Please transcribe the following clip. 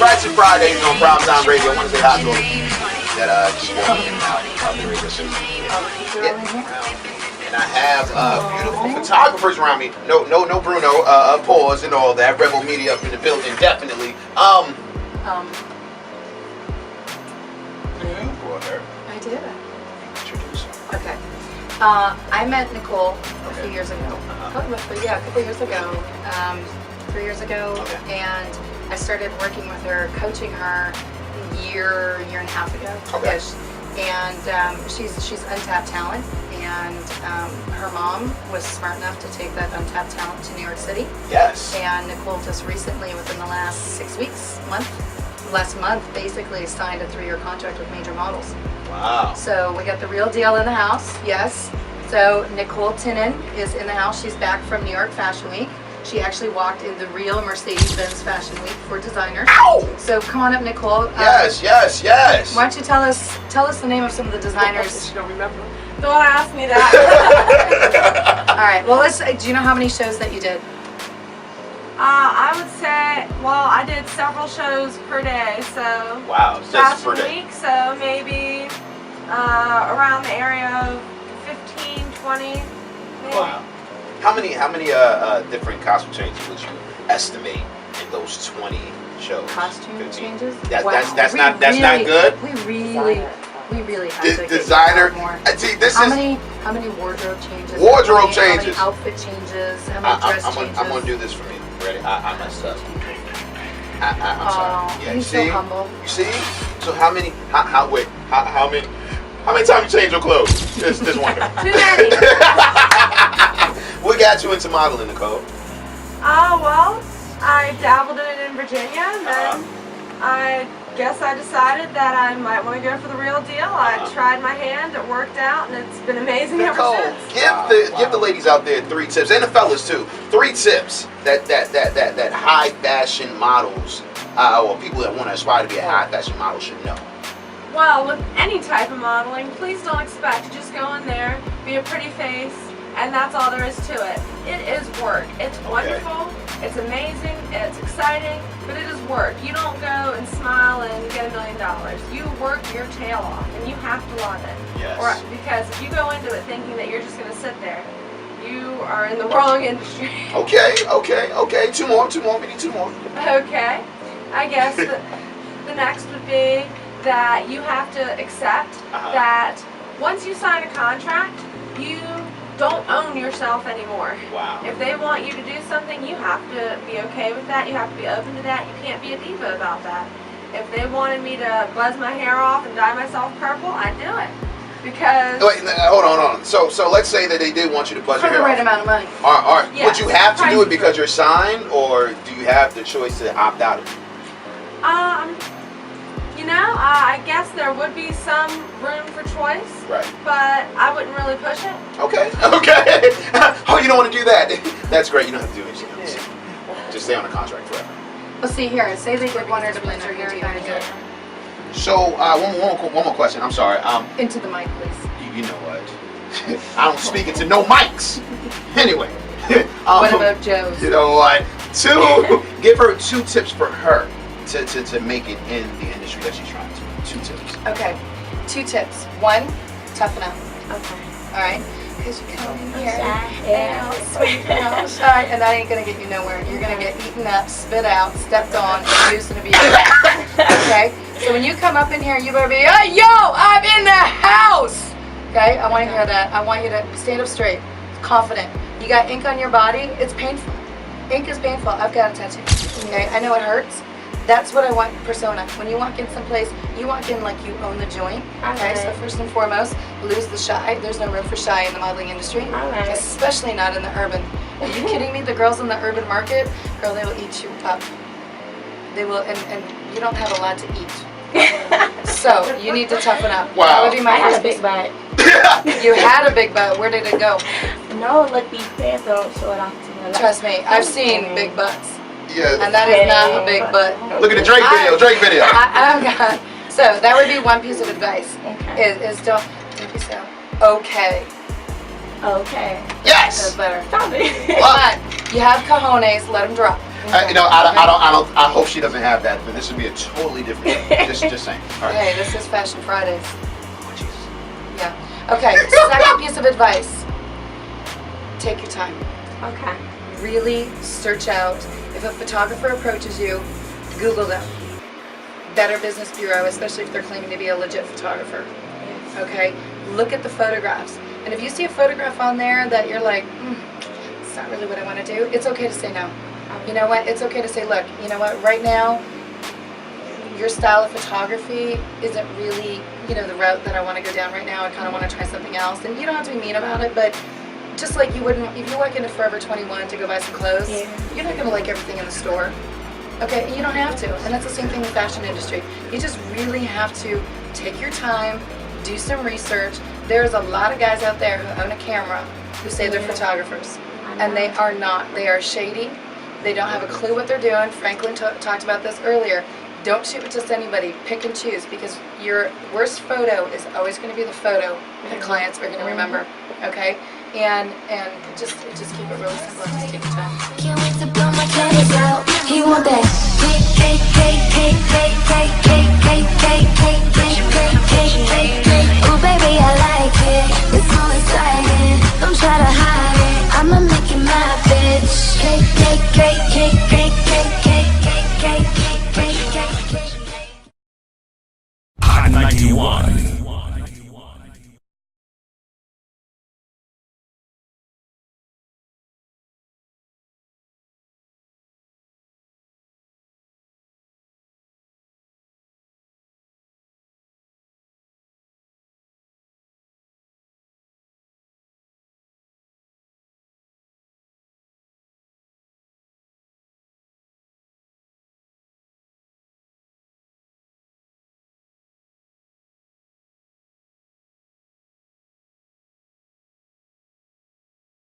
Tracie Fridays on Primetime Radio. I want to say hi to all the people that just walk in and out of the radio station. And I have beautiful photographers around me. No Bruno, pause and all that. Revo Media up in the building, definitely. You brought her. I did. Introduce her. Okay. I met Nicole a few years ago. A couple years ago. 3 years ago, and I started working with her, coaching her a year and a half ago ish. And she's untapped talent, and her mom was smart enough to take that untapped talent to New York City. Yes. And Nicole just recently, within the last 6 weeks, last month, basically signed a 3-year contract with major models. Wow. So we got the real deal in the house, yes. So Nicole Tinen is in the house. She's back from New York Fashion Week. She actually walked in the real Mercedes-Benz Fashion Week for designers. Ow! So come on up, Nicole. Yes. Why don't you tell us the name of some of the designers? You don't remember? Don't ask me that. All right. Well, do you know how many shows that you did? I would say, well, I did several shows per day, so wow, that's per Fashion day. Week, so maybe around the area of 15, 20. Maybe. Wow. How many different costume changes would you estimate in those 20 shows? Costume 15? changes? That's Wow. not good. We really have to designer. get more. See, this How is many wardrobe changes? Wardrobe changes. How many outfit changes? How many dress changes? I'm gonna do this for me. Ready? I messed up. I'm sorry. Yeah, he's see? so humble. You see? So how many times you change your clothes? This wonder. Too many. What got you into modeling, Nicole? Well, I dabbled in it in Virginia, and then I guess I decided that I might want to go for the real deal. I tried my hand, it worked out, and it's been amazing Nicole, ever since. give the ladies out there 3 tips, and the fellas too. 3 tips that high fashion models or people that want to aspire to be a high fashion model should know. Well, with any type of modeling, please don't expect to just go in there, be a pretty face, and that's all there is to it. It is work. It's wonderful, it's amazing, it's exciting, but it is work. You don't go and smile and get $1 million. You work your tail off, and you have to love it. Yes. Because if you go into it thinking that you're just going to sit there, you are in the wrong industry. Okay. 2 more. We need 2 more. Okay. I guess the next would be that you have to accept that once you sign a contract, you don't own yourself anymore. Wow. If they want you to do something, you have to be okay with that. You have to be open to that. You can't be a diva about that. If they wanted me to buzz my hair off and dye myself purple, I'd do it. Because... Wait, hold on. So let's say that they did want you to buzz your hair For the right off. amount of money. Yes, would you have to do it because right. you're signed, or do you have the choice to opt out of it? I guess there would be some room for choice. Right. But I wouldn't really push it. Okay. Oh, you don't want to do that? That's great. You don't have to do anything else. Just stay on the contract forever. Let's see here. Say they did want her to blend her hair. You gotta do it. So, one more question. I'm sorry. Into the mic, please. You know what? I don't speak into no mics. Anyway. What about Joe's? You know what? Give her 2 tips for her to make it in the industry that she's trying to. 2 tips. Okay. 2 tips. 1, toughen up. Okay. All right. Because you come in here and sweet and shy, and that ain't gonna get you nowhere. You're gonna get eaten up, spit out, stepped on, abused and abused. Okay. So when you come up in here, you better be, hey, yo, I'm in the house. Okay. I want to hear that. I want you to stand up straight, confident. You got ink on your body. It's painful. Ink is painful. I've got a tattoo. Okay. I know it hurts. That's what I want persona. When you walk in someplace, you walk in like you own the joint. Okay, so first and foremost, lose the shy. There's no room for shy in the modeling industry, especially not in the urban. Are you kidding me? The girls in the urban market, girl, they will eat you up. They will, and you don't have a lot to eat. So you need to toughen up. Wow. That would be my I had first a big butt. You had a big butt. Where did it go? No, look, these pants don't show it off to me. Trust me, I've seen big butts. Yeah. And that is not a big butt. Look at the Drake video. I've got, so that would be one piece of advice. Okay. Is don't be so okay. Okay. That's Yes. better. Stop it. But you have cojones, let them drop. I hope she doesn't have that, but this would be a totally different. just saying. All right. Hey, this is Fashion Fridays. Oh, Jesus. Yeah. Okay. Second piece of advice: take your time. Okay. Really search out. If a photographer approaches you, Google them. Better Business Bureau, especially if they're claiming to be a legit photographer. Okay? Look at the photographs. And if you see a photograph on there that you're like, it's not really what I want to do, it's okay to say no. You know what? It's okay to say, look, you know what? Right now, your style of photography isn't really, the route that I want to go down right now. I kind of want to try something else. And you don't have to be mean about it, but just like you wouldn't, if you walk into Forever 21 to go buy some clothes, you're not going to like everything in the store. Okay, you don't have to. And that's the same thing with the fashion industry. You just really have to take your time, do some research. There's a lot of guys out there who own a camera who say they're photographers. And they are not. They are shady. They don't have a clue what they're doing. Franklin talked about this earlier. Don't shoot with just anybody. Pick and choose, because your worst photo is always going to be the photo that clients are going to remember. Okay? And just keep it really simple and just take your time. Can't wait to blow my candles out. He want that cake. Oh baby, I like it. It's so exciting. Don't try to hide it. I'ma make